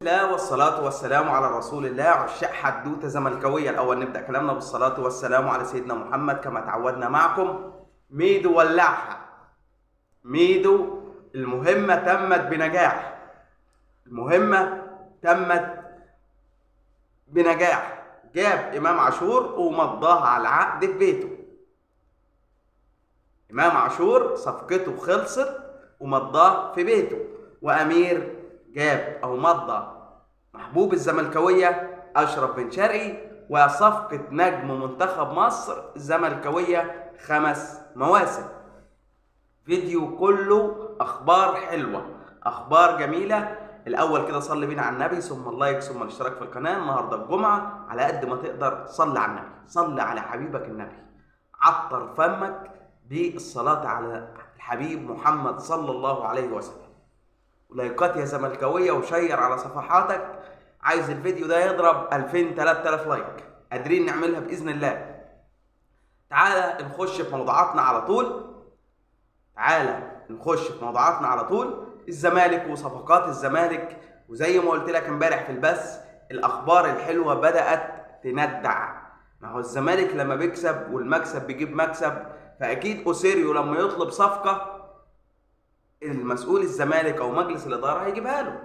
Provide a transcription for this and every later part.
الله والصلاة والسلام على رسول الله. عشاق حدوتة زملكاوية، الأول نبدأ كلامنا بالصلاة والسلام على سيدنا محمد كما تعودنا معكم. ميدو ولعها. ميدو المهمة تمت بنجاح. المهمة تمت بنجاح. جاب إمام عاشور ومضاها على العقد في بيته. إمام عاشور صفقته خلصت ومضاه في بيته، وأمير جاب أو مضى محبوب الزملكاوية أشرف بن شرقي، وصفقة نجم منتخب مصر الزملكاوية 5 مواسم. فيديو كله أخبار حلوة، أخبار جميلة. الأول كده صلي بينا على النبي، ثم اللايك، ثم الاشتراك في القناة. النهاردة الجمعة، على قد ما تقدر صلي على النبي، صلي على حبيبك النبي، عطر فمك بالصلاة على الحبيب محمد صلى الله عليه وسلم. ولايكات يا زملكاوية، وشير على صفحاتك. عايز الفيديو ده يضرب 2000 3000 لايك، قادرين نعملها بإذن الله. تعالى نخش في موضوعاتنا على طول. الزمالك وصفقات الزمالك، وزي ما قلت لك امبارح في البث، الأخبار الحلوة بدأت تندع. ما هو الزمالك لما بيكسب والمكسب بيجيب مكسب، فأكيد أوسيريو لما يطلب صفقة المسؤول الزمالك او مجلس الاداره هيجيبها له.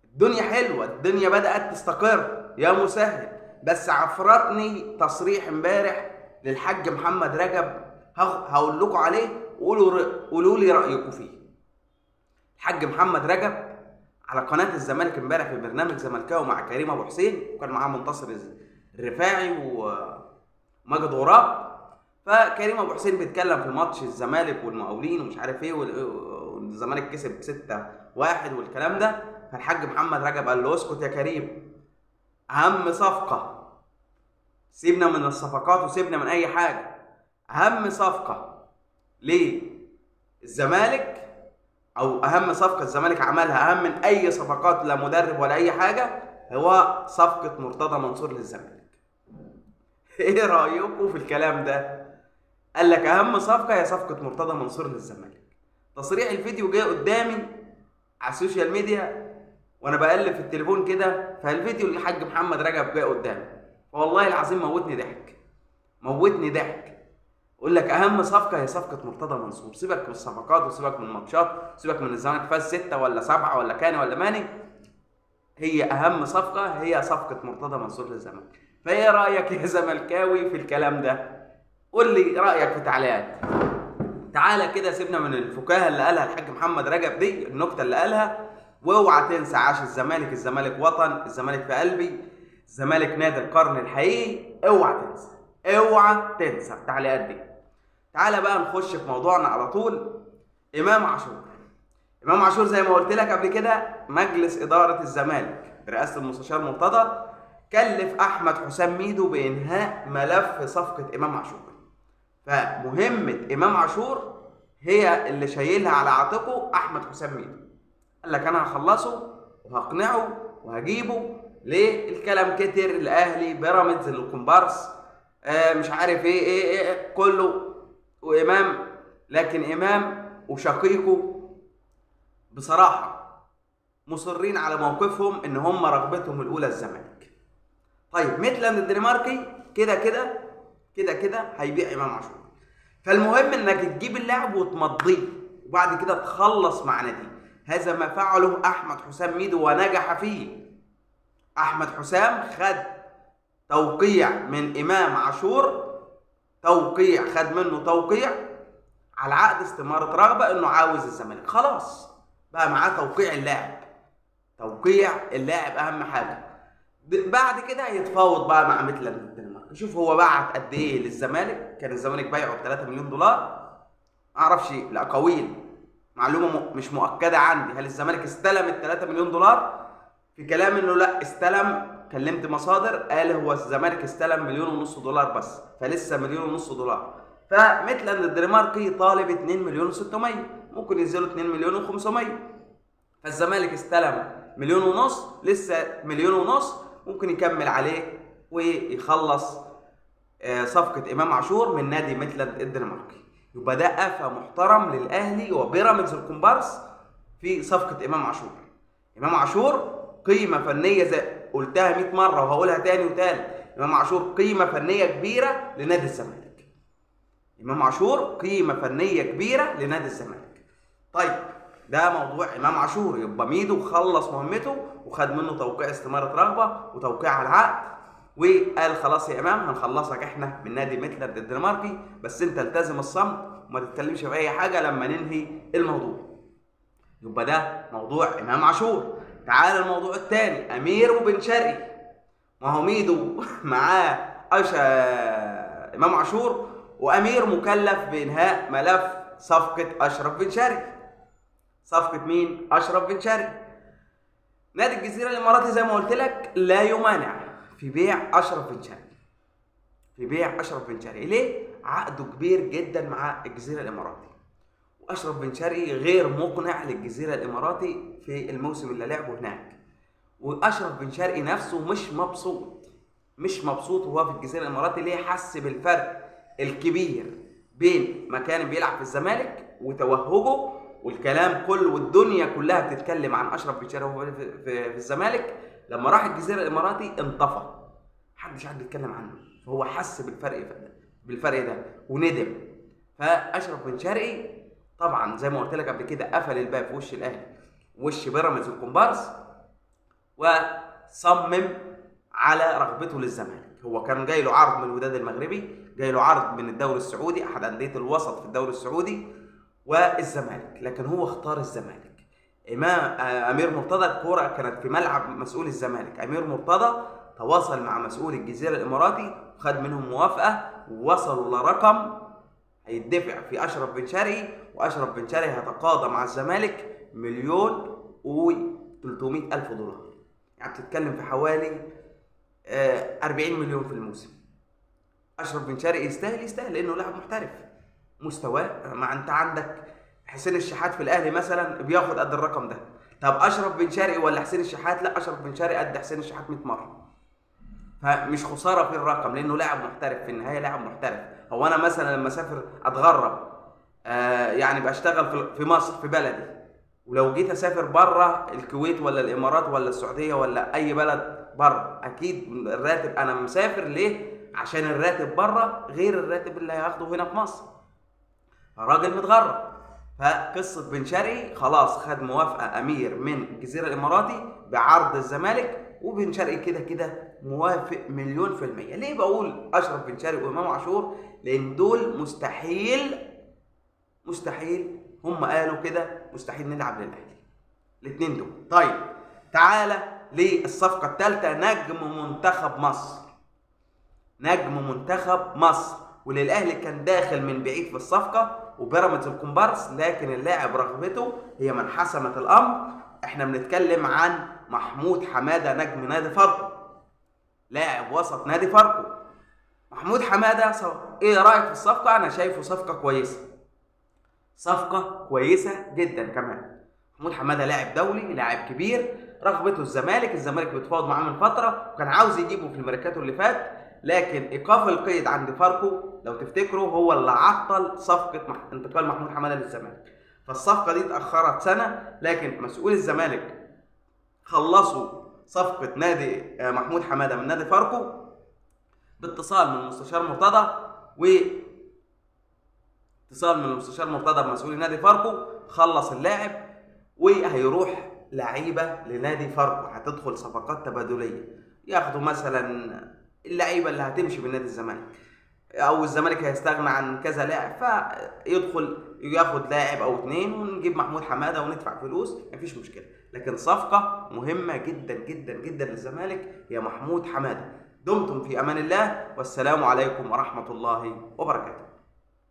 الدنيا حلوه، الدنيا بدات تستقر يا مسهل. بس عفرتني تصريح امبارح للحاج محمد رجب، هقول لكم عليه وقولوا لي رايكم فيه. الحاج محمد رجب على قناه الزمالك امبارح في برنامج زملكاوي مع كريم ابو حسين، وكان معاه منتصر الرفاعي وماجد غراب. فكريم ابو حسين بيتكلم في ماتش الزمالك والمقاولين ومش عارف ايه، والزمالك كسب 6-1 والكلام ده. فالحاج محمد رجب قال له اسكت يا كريم، اهم صفقه، سيبنا من الصفقات وسيبنا من اي حاجه، اهم صفقه ليه الزمالك، او اهم صفقه الزمالك عملها اهم من اي صفقات، لا مدرب ولا اي حاجه، هو صفقه مرتضى منصور للزمالك. ايه رايكم في الكلام ده؟ قال لك اهم صفقه هي صفقه مرتضى منصور للزمالك. تصريح الفيديو جاي قدامي على السوشيال ميديا وانا بقلب في التليفون كده، فالفيديو اللي الحاج محمد رجب جاي قدامي، والله العظيم موتني ضحك. اقول لك اهم صفقه هي صفقه مرتضى منصور. سيبك من الصفقات وسيبك من الماتشات، سيبك من الزمالك فاز 6 ولا 7 ولا كان ولا ماني، هي اهم صفقه هي صفقه مرتضى منصور للزمالك. فايه رايك يا زملكاوي في الكلام ده؟ قول لي رايك في تعليقات. تعالى كده سيبنا من الفكاهه اللي قالها الحاج محمد رجب دي، النكته اللي قالها. واوعى تنسى عاش الزمالك، الزمالك وطن، الزمالك في قلبي، الزمالك نادي القرن الحقيقي. اوعى تنسى التعليقات دي. تعالى بقى نخش في موضوعنا على طول. امام عاشور زي ما قلت لك قبل كده، مجلس اداره الزمالك برئاسه المستشار مرتضى كلف احمد حسام ميدو بانهاء ملف صفقه امام عاشور. فمهمه امام عاشور هي اللي شايلها على عاتقه احمد حسام ميدو. قال لك انا هخلصه وهقنعه وهجيبه. ليه؟ الكلام كتر، الاهلي، بيراميدز، الكومبارس، مش عارف ايه كله، وامام. لكن امام وشقيقه بصراحه مصرين على موقفهم، ان هم رغبتهم الاولى الزمالك. طيب ميتلاند الدنماركي كده هيبيع امام عاشور. فالمهم انك تجيب اللاعب وتمضيه وبعد كده تخلص مع ناديه. هذا ما فعله احمد حسام ميدو ونجح فيه. احمد حسام خد توقيع من امام عاشور، خد منه توقيع على عقد استمارة رغبة انه عاوز الزمالك. خلاص بقى معاه توقيع اللاعب اهم حاجة. بعد كده هيتفاوض بقى مع ميتلاند الدنمارك. شوف هو بعت قد ايه للزمالك. كان الزمالك بايعه ب 3 مليون دولار. معرفش الاقاويل، معلومه مش مؤكده عندي، هل الزمالك استلم ال 3 مليون دولار؟ في كلام انه لا استلم. كلمت مصادر قال هو الزمالك استلم 1.5 مليون دولار بس، فلسه 1.5 مليون دولار. فميتلاند الدنماركي طالب 2 مليون و600، ممكن ينزلوا 2 مليون و500. فالزمالك استلم 1.5 مليون، لسه 1.5 مليون ممكن يكمل عليه ويخلص صفقة إمام عاشور من نادي ميتلاند الدنماركي. يبقى ده قفا محترم للأهلي وبيراميدز الكومبارس في صفقة إمام عاشور. إمام عاشور قيمه فنيه زي قلتها 100 مره وهقولها تاني وتالت. امام عاشور قيمه فنيه كبيره لنادي الزمالك. امام عاشور قيمه فنيه كبيره لنادي الزمالك. طيب ده موضوع امام عاشور. يبقى ميدو خلص مهمته وخد منه توقيع استماره رغبه وتوقيع على العقد، وقال خلاص يا امام هنخلصك احنا من نادي ميتلاند الدنماركي، بس انت التزم الصمت وما تتكلمش في اي حاجه لما ننهي الموضوع. يبقى ده موضوع امام عاشور. تعال الموضوع الثاني، امير وبن شرقي. ما هو ميدو معاه امام عاشور، وامير مكلف بانهاء ملف صفقه اشرف بن شرقي. صفقه مين؟ اشرف بن شرقي. نادي الجزيره الاماراتي زي ما قلت لك لا يمانع في بيع اشرف بن شرقي. ليه؟ عقده كبير جدا مع الجزيره الاماراتي، واشرف بن شرقي غير مقنع للجزيره الاماراتي في الموسم اللي لعبه هناك. واشرف بن شرقي نفسه مش مبسوط وهو في الجزيره الاماراتي. ليه؟ حس بالفرق الكبير بين ما كان بيلعب في الزمالك وتوهجه والكلام كله والدنيا كلها بتتكلم عن اشرف بن شرقي وهو في الزمالك. لما راح الجزيره الاماراتي انطفى، محدش قاعد بيتكلم عنه. فهو حس بالفرق ده وندم. فاشرف بن شرقي طبعا زي ما قلت لك قبل كده قفل الباب في وش الاهلي ووش بيراميدز والكومبارس، وصمم على رغبته للزمالك. هو كان جاي له عرض من الوداد المغربي، جاي له عرض من الدوري السعودي، احد انديه الوسط في الدوري السعودي، والزمالك، لكن هو اختار الزمالك. امير مرتضى الكوره كانت في ملعب مسؤول الزمالك. امير مرتضى تواصل مع مسؤول الجزيره الاماراتي وخد منهم موافقه، ووصلوا لرقم هيدفع في اشرف بن شرقي، واشرف بن شرقي هيتقاضى مع الزمالك $1,300,000. يعني بتتكلم في حوالي 40 مليون في الموسم. اشرف بن شرقي يستاهل لانه لاعب محترف مستواه. ما انت عندك حسين الشحات في الاهلي مثلا بياخد قد الرقم ده. طب اشرف بن شرقي ولا حسين الشحات؟ لا، اشرف بن شرقي قد حسين الشحات 100 مره. فمش خساره في الرقم لانه لاعب محترف، في النهايه لاعب محترف. هو انا مثلا لما اسافر اتغرب يعني بشتغل في مصر في بلدي، ولو جيت اسافر بره الكويت ولا الامارات ولا السعوديه ولا اي بلد بره، اكيد الراتب انا مسافر ليه؟ عشان الراتب بره غير الراتب اللي هياخده هنا في مصر. الراجل متغرب. فقصه بن شرقي خلاص خد موافقه امير من الجزيره الاماراتي بعرض الزمالك، وبن شرقي كده موافق 1,000,000%. ليه بقول اشرف بن شرقي وامام عاشور؟ لان دول مستحيل هم قالوا كده مستحيل نلعب للاهلي الاثنين دول. طيب تعالى للصفقه الثالثه، نجم منتخب مصر. وللاهلي كان داخل من بعيد في الصفقه وبيراميدز الكومبارس، لكن اللاعب رغبته هي من حسمت الامر. احنا بنتكلم عن محمود حماده نجم نادي فاركو، لاعب وسط نادي فاركو. محمود حماده ايه رايك في الصفقه؟ انا شايفه صفقه كويسه جدا كمان. محمود حماده لاعب دولي، لاعب كبير، رغبته الزمالك بيتفاوض معاه من فتره وكان عاوز يجيبه في الميركاتو اللي فات، لكن ايقاف القيد عند فاركو لو تفتكروا هو اللي عطل صفقه انتقال محمود حماده للزمالك. فالصفقه دي اتاخرت سنه، لكن مسؤول الزمالك خلصوا صفقه نادي محمود حماده من نادي فاركو باتصال من المستشار مرتضى بمسؤول نادي فاركو. خلص اللاعب وهيروح لعيبه لنادي فاركو، هتدخل صفقات تبادليه، ياخدوا مثلا اللعيبه اللي هتمشي بالنادي الزمالك، او الزمالك هيستغنى عن كذا لاعب فيدخل ياخد لاعب او اتنين ونجيب محمود حماده وندفع فلوس، مفيش مشكله. لكن صفقه مهمه جدا جدا جدا للزمالك هي محمود حماده. دمتم في امان الله، والسلام عليكم ورحمه الله وبركاته.